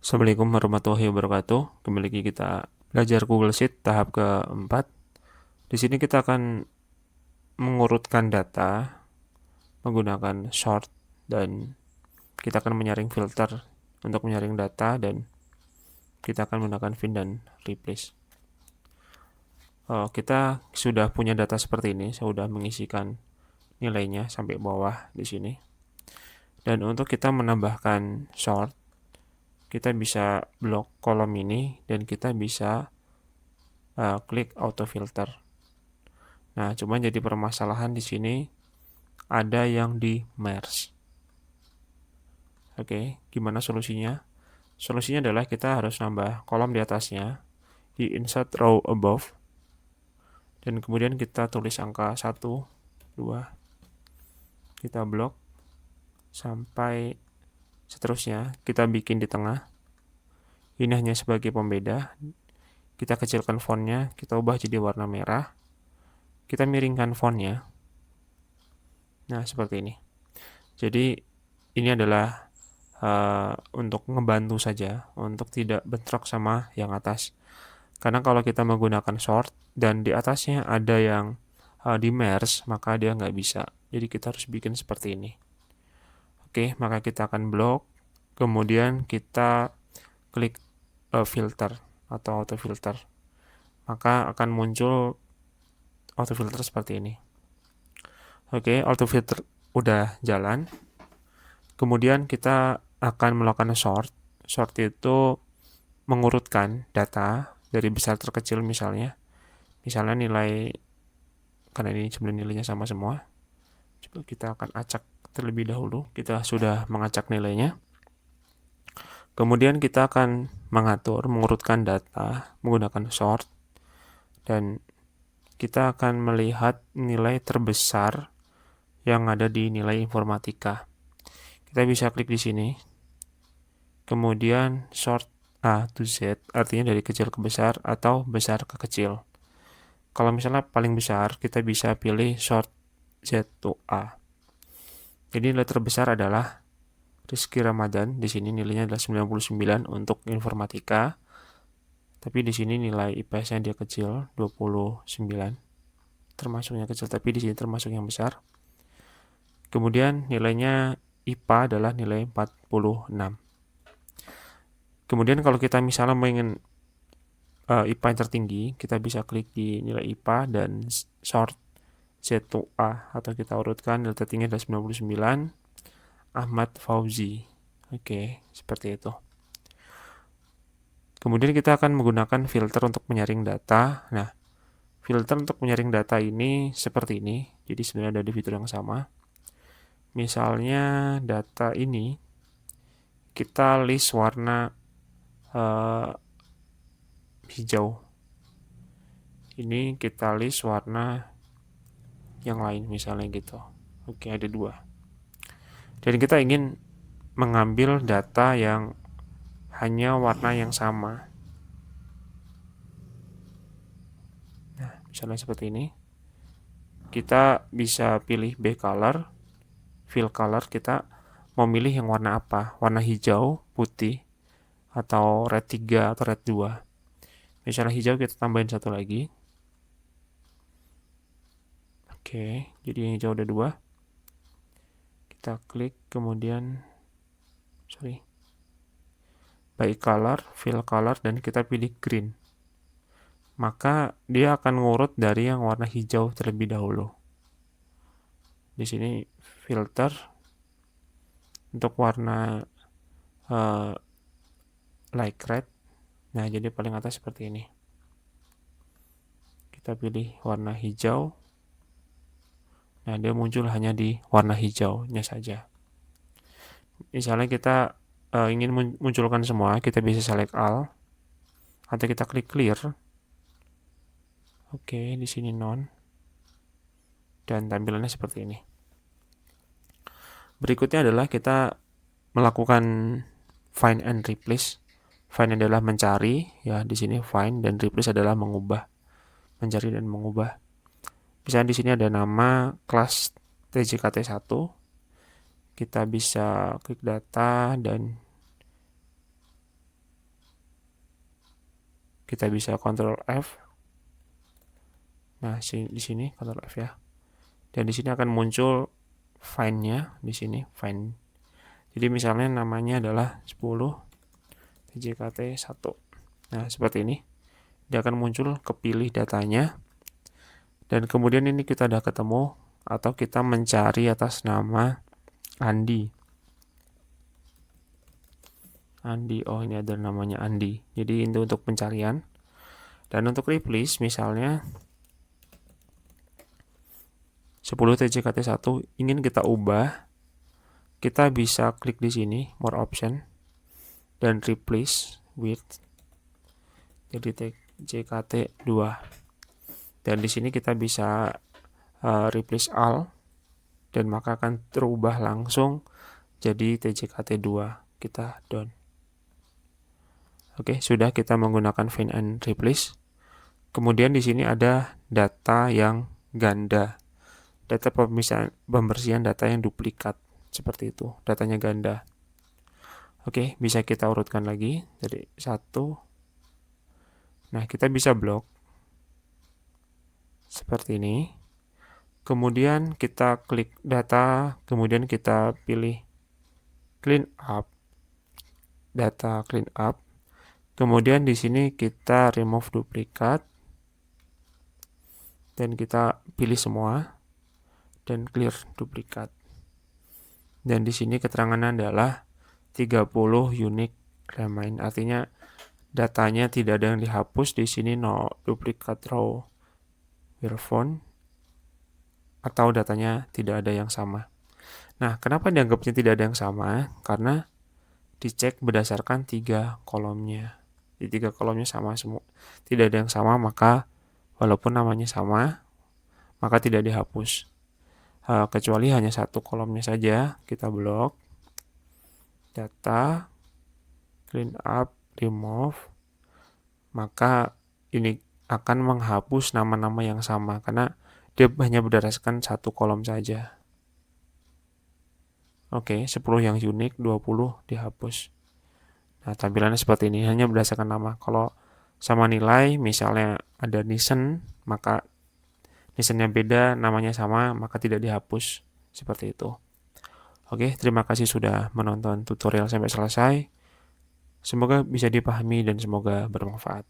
Assalamualaikum warahmatullahi wabarakatuh. Kembali lagi kita belajar Google Sheet tahap keempat. Di sini kita akan mengurutkan data menggunakan sort dan kita akan menyaring filter untuk menyaring data dan kita akan menggunakan find dan replace. Kita sudah punya data seperti ini. Saya sudah mengisikan nilainya sampai bawah di sini. Dan untuk kita menambahkan sort, kita bisa blok kolom ini dan kita bisa klik auto filter. Nah, cuma jadi permasalahan di sini ada yang di merge. Oke, gimana solusinya? Solusinya adalah kita harus nambah kolom di atasnya, di insert row above, dan kemudian kita tulis angka 1, 2, kita blok, sampai seterusnya, kita bikin di tengah. Ini hanya sebagai pembeda. Kita kecilkan fontnya, kita ubah jadi warna merah. Kita miringkan fontnya. Nah, seperti ini. Jadi, ini adalah untuk ngebantu saja, untuk tidak bentrok sama yang atas. Karena kalau kita menggunakan sort, dan di atasnya ada yang di merge, maka dia nggak bisa. Jadi kita harus bikin seperti ini. Oke, maka kita akan blok, kemudian kita klik filter atau auto filter. Maka akan muncul auto filter seperti ini. Oke, auto filter udah jalan. Kemudian kita akan melakukan sort. Sort itu mengurutkan data dari besar terkecil misalnya. Misalnya nilai, karena ini sebenarnya nilainya sama semua. Coba kita akan acak terlebih dahulu. Kita sudah mengacak nilainya. Kemudian kita akan mengurutkan data menggunakan sort. Dan kita akan melihat nilai terbesar yang ada di nilai informatika. Kita bisa klik di sini. Kemudian sort A to Z, artinya dari kecil ke besar atau besar ke kecil. Kalau misalnya paling besar, kita bisa pilih sort Z to A. Jadi nilai terbesar adalah Rizky Ramadan. Di sini nilainya adalah 99 untuk informatika. Tapi di sini nilai IPS-nya dia kecil, 29. Termasuknya kecil, tapi di sini termasuk yang besar. Kemudian nilainya IPA adalah nilai 46. Kemudian kalau kita misalnya ingin IPA yang tertinggi, kita bisa klik di nilai IPA dan sort Z to A, atau kita urutkan nilai tertinggi adalah 99, Ahmad Fauzi. Oke, seperti itu. Kemudian kita akan menggunakan filter untuk menyaring data. Nah, filter untuk menyaring data ini seperti ini. Jadi sebenarnya ada di fitur yang sama. Misalnya data ini kita list warna hijau. Ini kita list warna yang lain misalnya gitu. Oke, ada 2. Dan kita ingin mengambil data yang hanya warna yang sama. Nah, misalnya seperti ini. Kita bisa pilih B color, fill color, kita mau milih yang warna apa? Warna hijau, putih, atau red 3 atau red 2. Misalnya hijau kita tambahin 1 lagi. Oke, jadi yang hijau ada 2. Kita klik, kemudian by color, fill color, dan kita pilih green. Maka dia akan ngurut dari yang warna hijau terlebih dahulu. Di sini filter untuk warna like red. Nah, jadi paling atas seperti ini. Kita pilih warna hijau. Nah, dia muncul hanya di warna hijaunya saja. Misalnya kita ingin munculkan semua, kita bisa select all atau kita klik clear. Oke, di sini none. Dan tampilannya seperti ini. Berikutnya adalah kita melakukan find and replace. Find adalah mencari, ya di sini find, dan replace adalah mengubah, mencari dan mengubah. Misalnya di sini ada nama kelas TJKT1. Kita bisa klik data dan kita bisa Ctrl F. Nah, di sini Ctrl F ya. Dan di sini akan muncul find-nya di sini, find. Jadi misalnya namanya adalah 10 TJKT1. Nah, seperti ini. Dia akan muncul kepilih datanya. Dan kemudian ini kita udah ketemu atau kita mencari atas nama Andi. Andi, oh ini ada namanya Andi. Jadi ini untuk pencarian. Dan untuk replace misalnya 10 TJKT1 ingin kita ubah, kita bisa klik di sini more option dan replace with jadi TJKT2. Dan di sini kita bisa replace all dan maka akan terubah langsung jadi TJKT2. Kita done. Oke, sudah kita menggunakan find and replace. Kemudian di sini ada data yang ganda. Data pembersihan data yang duplikat seperti itu, datanya ganda. Oke, bisa kita urutkan lagi dari 1. Nah, kita bisa blok seperti ini. Kemudian kita klik data, kemudian kita pilih clean up, data clean up. Kemudian di sini kita remove duplikat dan kita pilih semua dan clear duplikat. Dan di sini keterangannya adalah 30 unique remain, artinya datanya tidak ada yang dihapus. Di sini no duplicate row were found atau datanya tidak ada yang sama. Nah, kenapa dianggapnya tidak ada yang sama? Karena dicek berdasarkan 3 kolomnya. Di 3 kolomnya sama semua. Tidak ada yang sama, maka walaupun namanya sama, maka tidak dihapus. Kecuali hanya 1 kolomnya saja, kita blok data clean up remove, maka ini akan menghapus nama-nama yang sama karena dia hanya berdasarkan 1 kolom saja. Oke, 10 yang unik, 20 dihapus. Nah, tampilannya seperti ini, hanya berdasarkan nama. Kalau sama nilai, misalnya ada Nissan, maka Nissan-nya beda, namanya sama, maka tidak dihapus. Seperti itu. Oke, terima kasih sudah menonton tutorial sampai selesai. Semoga bisa dipahami dan semoga bermanfaat.